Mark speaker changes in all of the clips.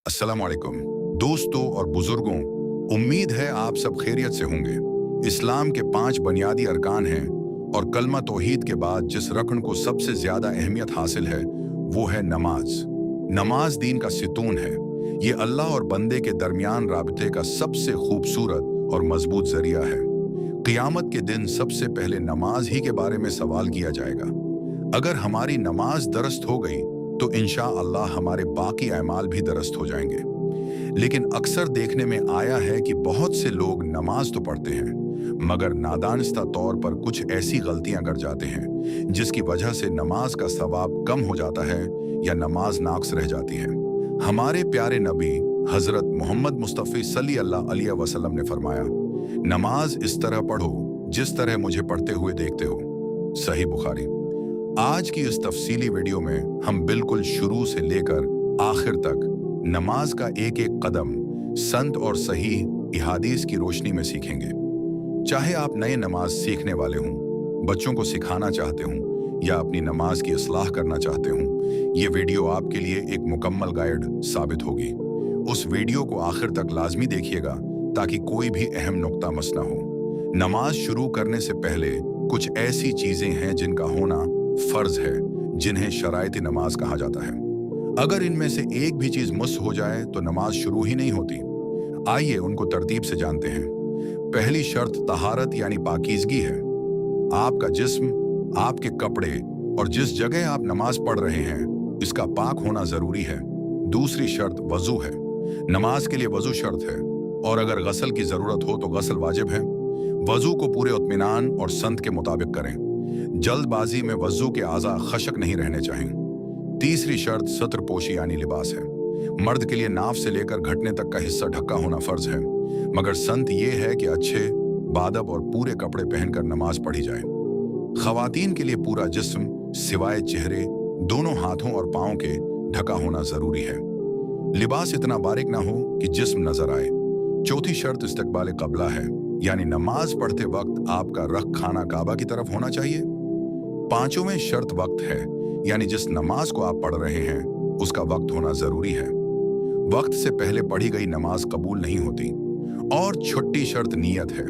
Speaker 1: अस्सलाम वालेकुम दोस्तों और बुजुर्गों, उम्मीद है आप सब खैरियत से होंगे। इस्लाम के 5 बुनियादी अरकान हैं और कलमा तौहीद के बाद जिस रकन को सबसे ज्यादा अहमियत हासिल है वो है नमाज। नमाज दीन का सितून है। ये अल्लाह और बंदे के दरमियान राबते का सबसे खूबसूरत और मजबूत जरिया है। क़ियामत के दिन सबसे पहले नमाज ही के बारे में सवाल किया जाएगा। अगर हमारी नमाज दुरुस्त हो गई तो इंशाअल्लाह हमारे बाकी अमाल भी दुरुस्त हो जाएंगे। लेकिन अक्सर देखने में आया है कि बहुत से लोग नमाज तो पढ़ते हैं मगर नादानिस्ता तौर पर कुछ ऐसी गलतियां कर जाते हैं जिसकी वजह से नमाज का सवाब कम हो जाता है या नमाज नाक़िस रह जाती है। हमारे प्यारे नबी हजरत मोहम्मद मुस्तफ़ी सल्लल्लाहु अलैहि वसल्लम ने फरमाया, नमाज इस तरह पढ़ो जिस तरह मुझे पढ़ते हुए देखते हो। सही बुखारी। आज की इस तफसीली वीडियो में हम बिल्कुल शुरू से लेकर आखिर तक नमाज का एक एक कदम संत और सही इहादीस की रोशनी में सीखेंगे। चाहे आप नए नमाज सीखने वाले हों, बच्चों को सिखाना चाहते हों या अपनी नमाज की इस्लाह करना चाहते हों, ये वीडियो आपके लिए एक मुकम्मल गाइड साबित होगी। उस वीडियो को आखिर तक लाजमी देखिएगा ताकि कोई भी अहम नुक्ता मिस ना हो। नमाज शुरू करने से पहले कुछ ऐसी चीजें हैं जिनका होना फर्ज है, जिन्हें शरायती नमाज कहा जाता है। अगर इनमें से एक भी चीज मिस हो जाए तो नमाज शुरू ही नहीं होती। आइए उनको तरतीब से जानते हैं। पहली शर्त तहारत यानी पाकीज़गी है। आपका जिस्म, आपके कपड़े और जिस जगह आप नमाज पढ़ रहे हैं इसका पाक होना जरूरी है। दूसरी शर्त वजू है। नमाज के लिए वजू शर्त है और अगर गसल की जरूरत हो तो गसल वाजिब है। वजू को पूरे इत्मीनान और संत के मुताबिक करें। जल्दबाजी में वजू के आज़ा खशक नहीं रहने चाहिए। तीसरी शर्त सत्र पोशी यानी लिबास है। मर्द के लिए नाफ से लेकर घटने तक का हिस्सा ढका होना फर्ज है, मगर संत ये है कि अच्छे बादब और पूरे कपड़े पहनकर नमाज पढ़ी जाए। खवातीन के लिए पूरा जिस्म सिवाय चेहरे, दोनों हाथों और पांव के ढका होना जरूरी है। लिबास इतना बारीक ना हो कि जिस्म नजर आए। चौथी शर्त इस्तकबाल क़िबला है, यानी नमाज पढ़ते वक्त आपका रख खाना काबा की तरफ होना चाहिए। पांचवें शर्त वक्त है, यानी जिस नमाज को आप पढ़ रहे हैं उसका वक्त होना जरूरी है। वक्त से पहले पढ़ी गई नमाज कबूल नहीं होती। और छठी शर्त नियत है।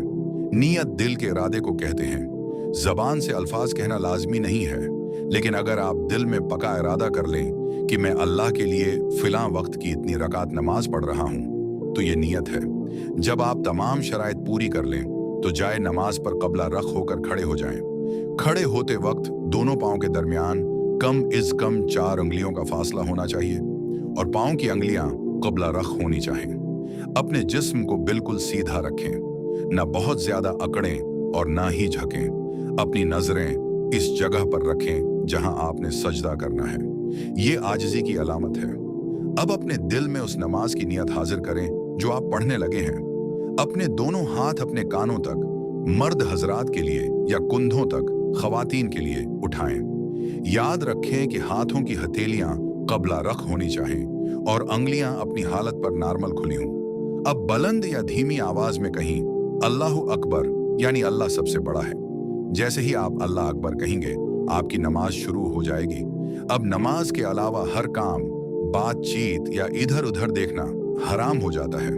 Speaker 1: नियत दिल के इरादे को कहते हैं। जबान से अल्फाज कहना लाजमी नहीं है, लेकिन अगर आप दिल में पक्का इरादा कर लें कि मैं अल्लाह के लिए फिलां वक्त की इतनी रकात नमाज पढ़ रहा हूं तो ये नियत है। जब आप तमाम शराइत पूरी कर लें तो जाए नमाज पर क़िबला रख होकर खड़े हो जाएं। खड़े होते वक्त दोनों पांव के दरमियान कम इज़ कम 4 उंगलियों का फासला होना चाहिए और पांव की अंगलियां क़िबला रख होनी चाहिए। अपने जिस्म को बिल्कुल सीधा रखें, न बहुत ज्यादा अकड़ें और ना ही झकें। अपनी नजरें इस जगह पर रखें जहां आपने सजदा करना है। ये आजिज़ी की अलामत है। अब अपने दिल में उस नमाज की नियत हाजिर करें जो आप पढ़ने लगे हैं। अपने दोनों हाथ अपने कानों तक, मर्द हजरात के लिए या कुंधों तक, खवातीन के लिए उठाएं। याद रखें कि हाथों की हथेलियां क़िबला रख होनी चाहिए और अंगलियां अपनी हालत पर नॉर्मल खुली हों। अब बुलंद या धीमी आवाज में कहीं अल्लाहु अकबर, यानी अल्लाह सबसे बड़ा है। जैसे ही आप अल्लाह अकबर कहेंगे आपकी नमाज शुरू हो जाएगी। अब नमाज के अलावा हर काम, बातचीत या इधर उधर देखना हराम हो जाता है।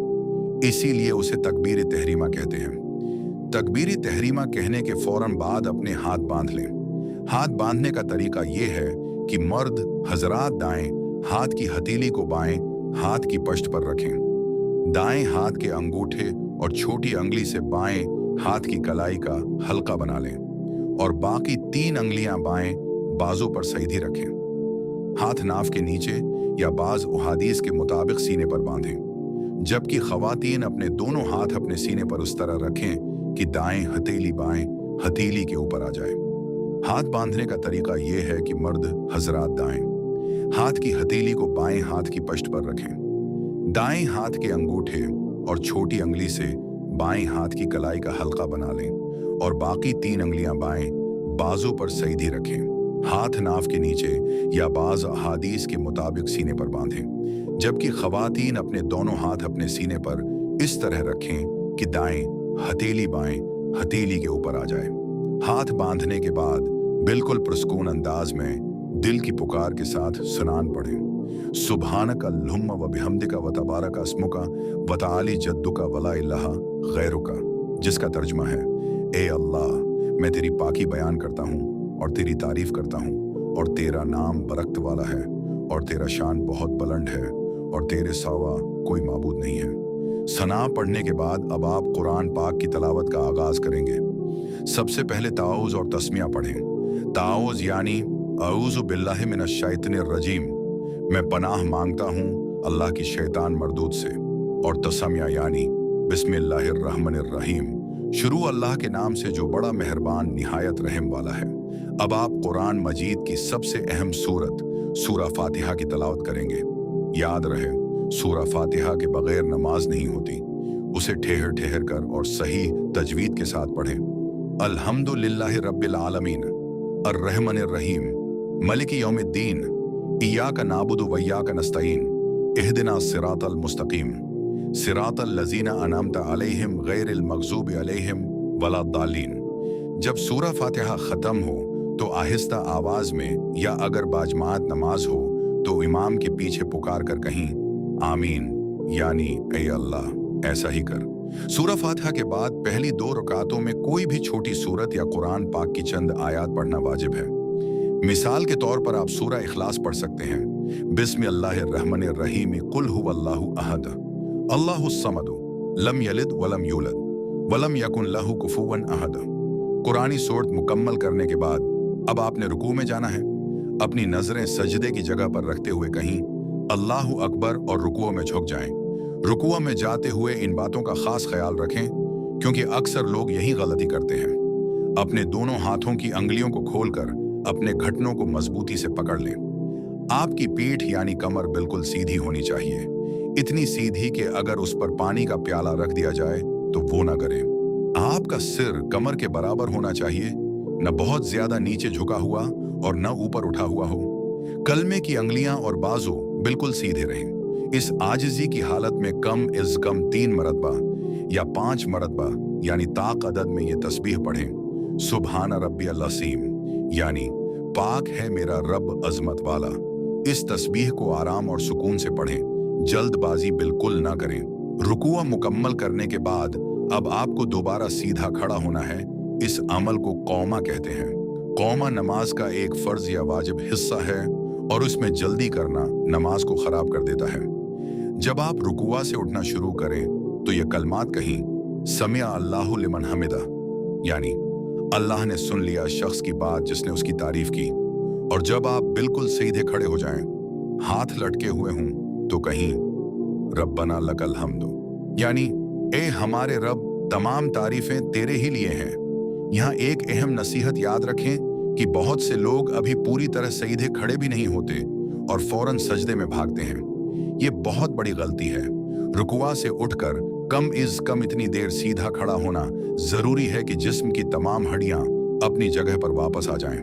Speaker 1: इसीलिए उसे तकबीर तहरीमा कहते हैं। तकबीर तहरीमा कहने के फौरन बाद अपने हाथ बांध लें। हाथ बांधने का तरीका ये है कि मर्द हजरात दाएं हाथ की हथेली को बाएं हाथ की पश्त पर रखें। दाएं हाथ के अंगूठे और छोटी अंगली से बाएं हाथ की कलाई का हल्का बना लें और बाकी 3 अंगलियां बाएं बाजू पर सीधी रखें। हाथ नाफ के नीचे या बाज उहादीस के मुताबिक सीने पर बांधें, जबकि खवातीन अपने दोनों हाथ अपने सीने पर उस तरह रखें कि दाएं हथेली बाएं हथेली के ऊपर आ जाए। हाथ बांधने का तरीका यह है कि मर्द हजरात दाएं हाथ की हथेली को बाएं हाथ की पश्त पर रखें। दाएं हाथ के अंगूठे और छोटी अंगली से बाएं हाथ की कलाई का हल्का बना लें और बाकी 3 अंगलियां बाएं बाजू पर सीधी रखें। हाथ नाफ के नीचे या बाज अहादीस के मुताबिक सीने पर बांधें, जबकि खवातीन अपने दोनों हाथ अपने सीने पर इस तरह रखें कि दाएं हथेली बाएं हथेली के ऊपर आ जाए। हाथ बांधने के बाद बिल्कुल पुरस्कून अंदाज में दिल की पुकार के साथ सुनान पढ़ें। सुब्हानक अल्हुम्मा व बिहम्दिका व तबारक अस्मुका व तआली जद्दुका वला इलाहा गैरुका, जिसका तर्जुमा है, ए अल्लाह, मैं तेरी पाकी बयान करता हूँ और तेरी तारीफ करता हूँ, और तेरा नाम बरकत वाला है, और तेरा शान बहुत बुलंद है, और तेरे सिवा कोई माबूद नहीं है। सना पढ़ने के बाद अब आप कुरान पाक की तलावत का आगाज करेंगे। सबसे पहले ताऊज़ और तस्मिया पढ़ें। ताऊज़ यानी अऊज़ु बिल्लाहि मिनश शैतानिर रजीम, मैं पनाह मांगता हूँ अल्लाह की शैतान मरदूद से, और तस्मिया यानी बिस्मिल्लाहिर रहमानिर रहीम, शुरू अल्लाह के नाम से जो बड़ा मेहरबान निहायत रहम वाला है। अब आप कुरान मजीद की सबसे अहम सूरत सूरा फातिहा की तलावत करेंगे। याद रहे, सूरा फातिहा के बगैर नमाज नहीं होती। उसे ठहर ठहर कर और सही तजवीद के साथ पढ़ें। अल्हम्दुलिल्लाहि रब्बिल आलमीन अर्रहमानिर रहीम मलिकी यौमिद्दीन इय्याका नाबुदु व इय्याका नस्तईन इहदिना सिरातल मुस्तकीम सिरातल लज़ीना अनअमता अलैहिम गैरिल मग़ज़ूबि अलैहिम वलाद्दालीन। जब सूरा फातिहा ख़त्म हो तो आहिस्ता आवाज में, या अगर बाजमात नमाज हो तो इमाम के पीछे पुकार कर कहीं आमीन, यानी ए अल्लाह, ऐसा ही कर। सूरा फातिहा के बाद पहली 2 रकातों में कोई भी छोटी सूरत या कुरान पाक की चंद आयात पढ़ना वाजिब है। मिसाल के तौर पर आप सूरा इखलास पढ़ सकते हैं। बिस्मिल्लाहिर रहमानिर रहीम कुल हुवल्लाहु अहद अल्लाहुस समद लम यलिद वलम यूलद वलम यकुन लहू कुफुवन अहद। कुरानी सूरत मुकम्मल करने के बाद अब आपने रुकू में जाना है। अपनी नजरें सजदे की जगह पर रखते हुए कहीं अल्लाहु अकबर और रुकुओ में झुक जाएं। रुकुओ में जाते हुए इन बातों का खास ख्याल रखें, क्योंकि अक्सर लोग यही गलती करते हैं। अपने दोनों हाथों की अंगुलियों को खोलकर अपने घुटनों को मजबूती से पकड़ लें। आपकी पीठ यानी कमर बिल्कुल सीधी होनी चाहिए, इतनी सीधी कि अगर उस पर पानी का प्याला रख दिया जाए तो वो ना गिरे। आपका सिर कमर के बराबर होना चाहिए, न बहुत ज्यादा नीचे झुका हुआ और न ऊपर उठा हुआ हो। कलमे की अंगुलियां और बाजू बिल्कुल सीधे रहें। इस आजिजी की हालत में कम इज कम 3 मरतबा या 5 मरतबा यानी ताक अदद में ये तस्बीह पढ़ें। सुब्हान रब्बियल अज़ीम यानी पाक है मेरा रब अजमत वाला। इस तस्बीह को आराम और सुकून से पढ़ें, जल्दबाजी बिल्कुल ना करें। रुकुआ मुकम्मल करने के बाद अब आपको दोबारा सीधा खड़ा होना है। इस अमल को कौमा कहते हैं। कौमा नमाज का एक फर्ज या वाजिब हिस्सा है और उसमें जल्दी करना नमाज को खराब कर देता है। जब आप रुकुआ से उठना शुरू करें तो ये कलमात कहीं समिया अल्लाहु लिमन हमिदा, यानी अल्लाह ने सुन लिया शख्स की बात जिसने उसकी तारीफ की। और जब आप बिल्कुल सीधे खड़े हो जाएं, हाथ लटके हुए हों, तो कहीं रब्बना लकल हम्दु, यानी ए हमारे रब, तमाम तारीफें तेरे ही लिए हैं। यहाँ एक अहम नसीहत याद रखें कि बहुत से लोग अभी पूरी तरह सीधे खड़े भी नहीं होते और फौरन सजदे में भागते हैं। ये बहुत बड़ी गलती है। रुकुआ से उठकर कम इज कम इतनी देर सीधा खड़ा होना जरूरी है कि जिस्म की तमाम हड्डियां अपनी जगह पर वापस आ जाएं।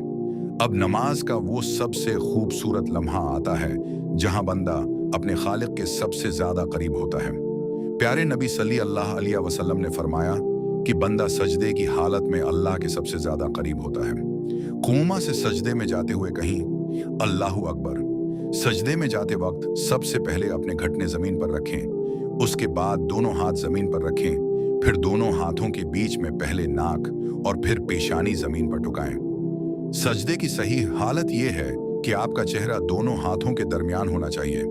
Speaker 1: अब नमाज का वो सबसे खूबसूरत लम्हा आता है जहां बंदा अपने खालिक के सबसे ज्यादा करीब होता है। प्यारे नबी सल्लल्लाहु अलैहि वसल्लम ने फरमाया कि बंदा सजदे की हालत में अल्लाह के सबसे ज्यादा करीब होता है। क़ूमा से सजदे में जाते हुए कहीं अल्लाहु अकबर। सजदे में जाते वक्त सबसे पहले अपने घुटने जमीन पर रखें, उसके बाद दोनों हाथ जमीन पर रखें, फिर दोनों हाथों के बीच में पहले नाक और फिर पेशानी जमीन पर टुकाएं। सजदे की सही हालत यह है कि आपका चेहरा दोनों हाथों के दरमियान होना चाहिए।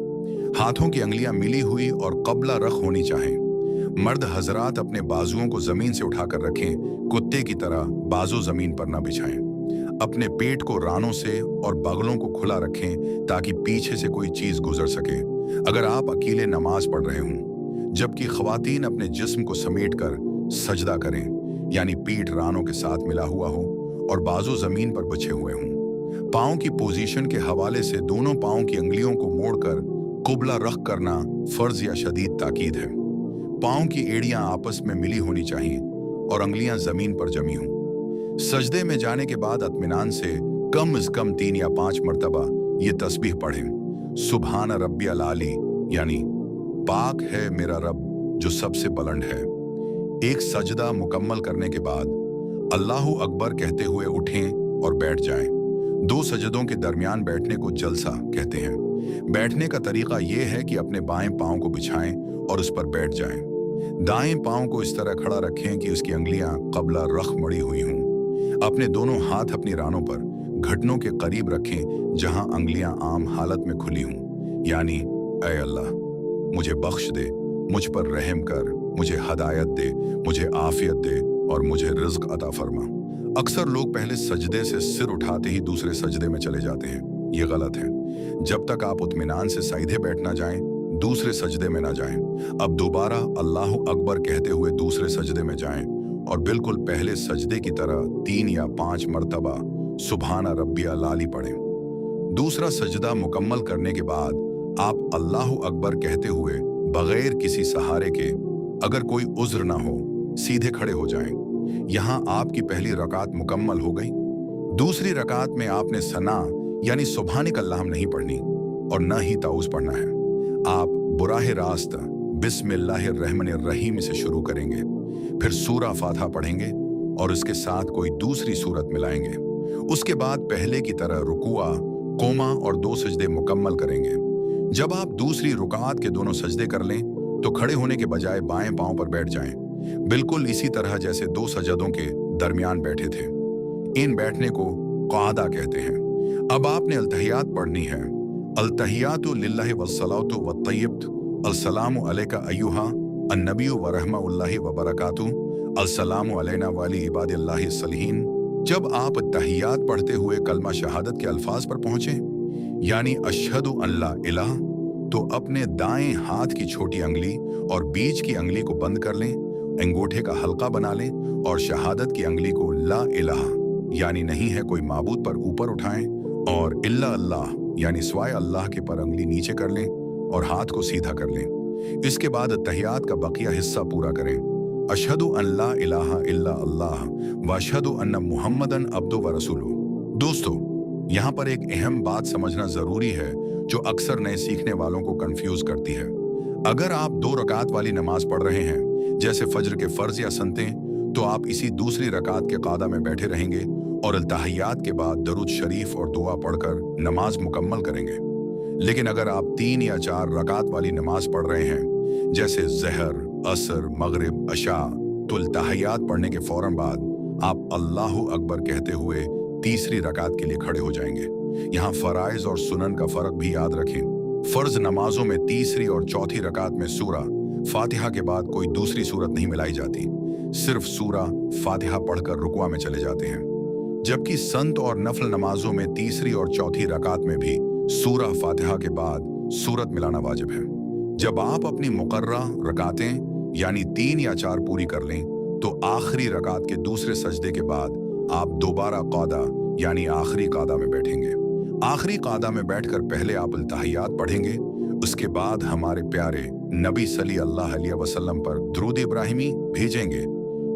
Speaker 1: हाथों की अंगुलियां मिली हुई और कबला रख होनी चाहिए। मर्द हजरात अपने बाजुओं को जमीन से उठाकर रखें, कुत्ते की तरह बाजू जमीन पर न बिछाएं। अपने पेट को रानों से और बगलों को खुला रखें ताकि पीछे से कोई चीज गुजर सके अगर आप अकेले नमाज पढ़ रहे हों। जबकि ख्वातीन अपने जिस्म को समेटकर सजदा करें, यानी पीठ रानों के साथ मिला हुआ हो और बाजू जमीन पर बिछे हुए हों। पाँव की पोजीशन के हवाले से दोनों पाँव की अंगुलियों को मोड़कर कुबला रख करना फर्ज या शदीद ताकीद है। पाँव की एड़ियां आपस में मिली होनी चाहिए और अंगुलियां जमीन पर जमी हों। सजदे में जाने के बाद इत्मीनान से कम से कम 3 या 5 मरतबा ये तस्बीह पढ़ें। सुब्हान रब्बियल आली, यानी पाक है मेरा रब जो सबसे बुलंद है। एक सजदा मुकम्मल करने के बाद अल्लाहु अकबर कहते हुए उठें और बैठ जाएं। 2 सजदों के दरमियान बैठने को जलसा कहते हैं। बैठने का तरीका यह है कि अपने बाएं पांव को बिछाएं और उस पर बैठ जाएं। दाएं पांव को इस तरह खड़ा रखें कि उसकी अंगुलियां कबला रख मड़ी हुई हों। अपने दोनों हाथ अपनी रानों पर घुटनों के करीब रखें जहां अंगुलियां आम हालत में खुली हों, यानी ऐ अल्लाह मुझे बख्श दे, मुझ पर रहम कर, मुझे हदायत दे, मुझे आफियत दे और मुझे रिज्क अता फरमा। अक्सर लोग पहले सजदे से सिर उठाते ही दूसरे सजदे में चले जाते हैं। ये गलत है। जब तक आप इत्मीनान से सीधे बैठ ना जाएं, दूसरे सजदे में ना जाएं। अब दोबारा अल्लाह अकबर कहते हुए दूसरे सजदे में जाएं और बिल्कुल पहले सजदे की तरह 3 या 5 मरतबा सुभाना रब्बिया लाली पढ़ें। दूसरा सजदा मुकम्मल करने के बाद आप अल्लाह अकबर कहते हुए बगैर किसी सहारे के, अगर कोई उज्र ना हो, सीधे खड़े हो जाएं। यहाँ आपकी पहली रकात मुकम्मल हो गई। दूसरी रकात में आपने सना यानी सुभानिक अल्लाह नहीं पढ़नी और न ही ताउज़ पढ़ना है। आप बुराह रास्त बिस्मिल्लाहिर्रहमानिर्रहीम से शुरू करेंगे, फिर सूरा फातिहा पढ़ेंगे और उसके साथ कोई दूसरी सूरत मिलाएंगे। उसके बाद पहले की तरह रुकुआ, कोमा और 2 सजदे मुकम्मल करेंगे। जब आप दूसरी रुकात के दोनों सजदे कर लें तो खड़े होने के बजाय बाएं पांव पर बैठ जाएं, बिल्कुल इसी तरह जैसे 2 सजदों के दरमियान बैठे थे। इन बैठने को क़ादा कहते हैं। अब आपने अल्तहियात पढ़नी है। अल्तहियातु लिल्लाहि वस्सलातु वत्तय्यबतु अस्सलामु अलैका अय्युहा अन्नबिय्यु व रहमतुल्लाहि व बरकातुहू अस्सलामु अलैना व अली इबादिल्लाहि सलीहीन। जब आप तहियात पढ़ते हुए कलमा शहादत के अल्फाज पर पहुंचे, यानी अशहदु अल्ला इलाह, तो अपने दाएं हाथ की छोटी अंगली और बीच की अंगली को बंद कर लें, अंगूठे का हल्का बना लें और शहादत की अंगली को ला इलाह यानी नहीं है कोई माबूद पर ऊपर उठाएं और इल्ला अल्लाह यानी स्वाय अल्लाह के पर अंगली नीचे कर लें और हाथ को सीधा कर लें। इसके बाद तहियात का बकिया हिस्सा पूरा करें। अशहदु अल्ला इलाहा इल्ला अल्लाह व अशहदु अन्ना मुहम्मदन अब्दु व रसूलुहू। दोस्तों, यहाँ पर एक अहम बात समझना जरूरी है जो अक्सर नए सीखने वालों को कंफ्यूज करती है। अगर आप 2 रकात वाली नमाज पढ़ रहे हैं, जैसे फज्र के फर्ज या सनतें, तो आप इसी दूसरी रकात के कादा में बैठे रहेंगे और तहियात के बाद दरूद शरीफ और दुआ पढ़कर नमाज मुकम्मल करेंगे। लेकिन अगर आप 3 या 4 रकात वाली नमाज पढ़ रहे हैं, जैसे ज़हर, असर, मगरिब, अशा, तो तहियात पढ़ने के फौरन बाद आप अल्लाहु अकबर कहते हुए तीसरी रकात के लिए खड़े हो जाएंगे। यहाँ फराइज और सुनन का फर्क भी याद रखें। फर्ज नमाजों में तीसरी और चौथी रकात में सूरा फातिहा के बाद कोई दूसरी सूरत नहीं मिलाई जाती, सिर्फ सूरा फातिहा पढ़कर रुकुआ में चले जाते हैं। जबकि संत और नफल नमाजों में तीसरी और चौथी रकात में भी सूरा फातिहा के बाद सूरत मिलाना वाजिब है। जब आप अपनी मुकर्रा रकातें यानी 3 या 4 पूरी कर लें, तो आखिरी रकात के दूसरे सजदे के बाद आप दोबारा क़ादा यानी आखिरी क़ादा में बैठेंगे। आखिरी क़ादा में बैठकर पहले आप तहियात पढ़ेंगे, उसके बाद हमारे प्यारे नबी सल्लल्लाहु अलैहि वसल्लम पर दरूद इब्राहिमी भेजेंगे।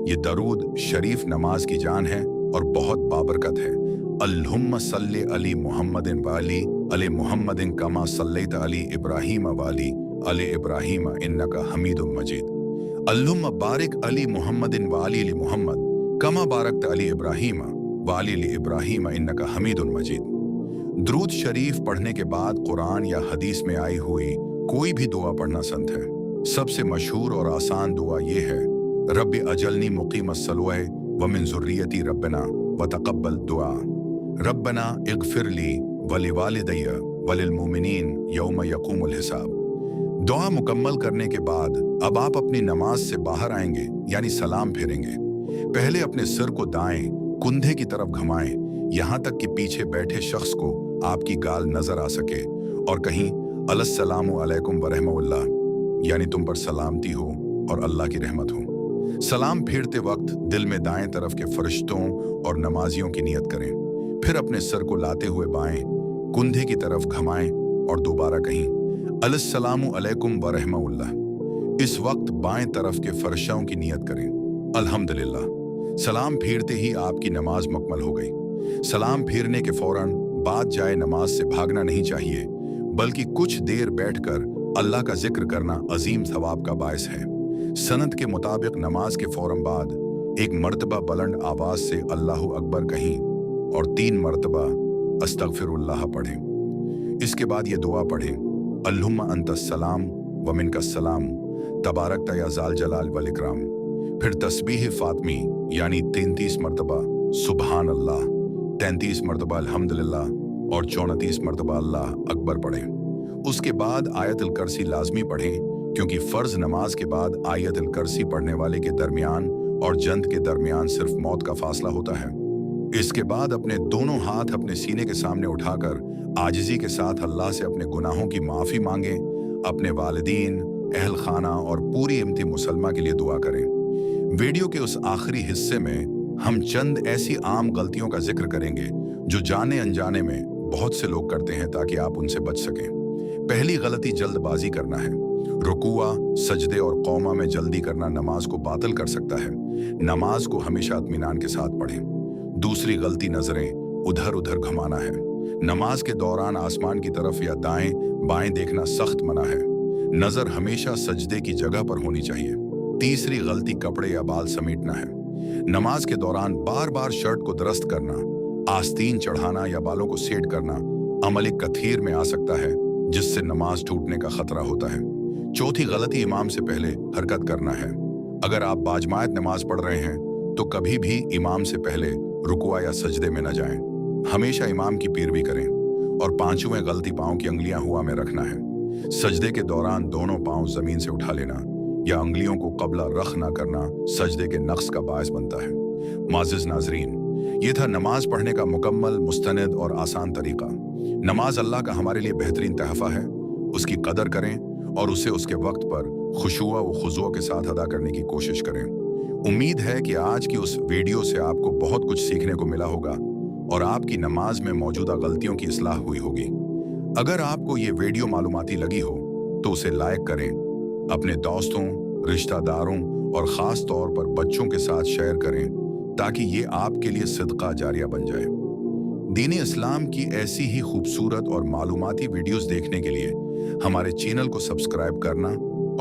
Speaker 1: ये दरूद शरीफ नमाज की जान है और बहुत बाबरकत है। अल्हुम्मा सल्ली अली मुहम्मदिन वाली अली मुहम्मदिन कमा सल्लैत अली इब्राहीम वाली अली इब्राहीम इन्नका हमीदुम मजीद। अल्हुम्मा बारिक अली मुहम्मदिन वाली अली मुहम्मद कमा बारकत अली इब्राहीम वाली अली इब्राहीम इन्नका हमीदुन मजीद। दरूद शरीफ पढ़ने के बाद कुरान या हदीस में आई हुई कोई भी दुआ पढ़ना संत है। सबसे मशहूर और आसान दुआ ये है, रब्बि अजलनी मुकीमस्सलवाह व मिन ज़ुर्रियती रब्बना व तक़ब्बल दुआ, रब्बना इग़फ़िरली व लिवालिदैया व लिलमुमिनीन यौम यक़ूमुल हिसाब। दुआ मुकम्मल करने के बाद अब आप अपनी नमाज से बाहर आएंगे यानी सलाम फेरेंगे। पहले अपने सिर को दाएं कुंधे की तरफ घुमाएं, यहाँ तक कि पीछे बैठे शख्स को आपकी गाल नजर आ सके और कहीं अस्सलामु अलैकुम व रहमतुल्लाह यानी तुम पर सलामती हो और अल्लाह की रहमत हो। सलाम फेरते वक्त दिल में दाएं तरफ के फरिश्तों और नमाजियों की नियत करें। फिर अपने सर को लाते हुए बाएं कुंधे की तरफ घुमाएं और दोबारा कहीं अस्सलामु अलैकुम व रहमतुल्लाह। इस वक्त बाएं तरफ के फरिश्तों की नियत करें। अल्हम्दुलिल्लाह। सलाम फेरते ही आपकी नमाज मुकम्मल हो गई। सलाम फेरने के फौरन बाद जाए नमाज से भागना नहीं चाहिए, बल्कि कुछ देर बैठकर अल्लाह का जिक्र करना अजीम सवाब का बायस है। सनद के मुताबिक नमाज के फौरन बाद 1 मरतबा बुलंद आवाज से अल्लाहु अकबर कहीं और 3 मरतबा अस्तगफिरुल्लाह पढ़ें। इसके बाद ये दुआ पढ़ें, अल्हुम्मा अंतस्सलाम व मिनकस्सलाम तबारकता या ज़ाल जलाल वल इकराम। फिर तस्बीह फातमी यानी 33 मरतबा सुबहान अल्लाह, 33 मरतबा अल्हम्दुलिल्लाह और 34 मरतबा अल्लाह अकबर पढ़ें। उसके बाद आयतुल कुर्सी लाजमी पढ़ें, क्योंकि फ़र्ज नमाज के बाद आयतुल कुर्सी पढ़ने वाले के दरमियान और जंत के दरमियान सिर्फ मौत का फासला होता है। इसके बाद अपने दोनों हाथ अपने सीने के सामने उठाकर आजिज़ी के साथ अल्लाह से अपने गुनाहों की माफ़ी मांगें, अपने वालिदीन, अहल खाना और पूरी इम्मत मुसलमा के लिए दुआ करें। वीडियो के उस आखिरी हिस्से में हम चंद ऐसी आम गलतियों का जिक्र करेंगे जो जाने अनजाने में बहुत से लोग करते हैं, ताकि आप उनसे बच सकें। पहली गलती जल्दबाजी करना है। रुकुआ, सजदे और कौमा में जल्दी करना नमाज को बातिल कर सकता है। नमाज को हमेशा इत्मीनान के साथ पढ़ें। दूसरी गलती नजरें उधर उधर घुमाना है। नमाज के दौरान आसमान की तरफ या दाएं बाएं देखना सख्त मना है। नजर हमेशा सजदे की जगह पर होनी चाहिए। तीसरी गलती कपड़े या बाल समेटना है। नमाज के दौरान बार बार शर्ट को दुरुस्त करना, आस्तीन चढ़ाना या बालों को सेट करना अमल कथीर में आ सकता है, जिससे नमाज टूटने का खतरा होता है। चौथी गलती इमाम से पहले हरकत करना है। अगर आप बाजमायत नमाज पढ़ रहे हैं तो कभी भी इमाम से पहले रुकुआ या सजदे में न जाएं। हमेशा इमाम की पैरवी करें। और पांचवें गलती पांव की अंगुलियां हुआ में रखना है। सजदे के दौरान दोनों पांव जमीन से उठा लेना या अंगुलियों को कबला रख ना करना सजदे के नक्स का बायस बनता है। माजिज नाजरीन, ये था नमाज पढ़ने का मुकम्मल, मुस्तनद और आसान तरीका। नमाज अल्लाह का हमारे लिए बेहतरीन तहफा है। उसकी कदर करें और उसे उसके वक्त पर खुशुआ व खुजुआ के साथ अदा करने की कोशिश करें। उम्मीद है कि आज की उस वीडियो से आपको बहुत कुछ सीखने को मिला होगा और आपकी नमाज में मौजूदा गलतियों की इस्लाह हुई होगी। अगर आपको ये वीडियो मालूमाती लगी हो तो उसे लाइक करें, अपने दोस्तों, रिश्तेदारों और ख़ास तौर पर बच्चों के साथ शेयर करें, ताकि ये आपके लिए सदका जारिया बन जाए। दीन इस्लाम की ऐसी ही खूबसूरत और मालूमाती वीडियोस देखने के लिए हमारे चैनल को सब्सक्राइब करना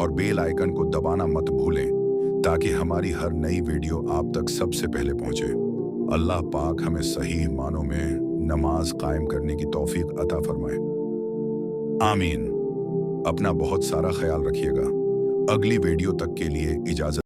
Speaker 1: और बेल आइकन को दबाना मत भूलें, ताकि हमारी हर नई वीडियो आप तक सबसे पहले पहुंचे। अल्लाह पाक हमें सही मानों में नमाज कायम करने की तौफीक अता फरमाए। आमीन। अपना बहुत सारा ख्याल रखिएगा। अगली वीडियो तक के लिए इजाज़त।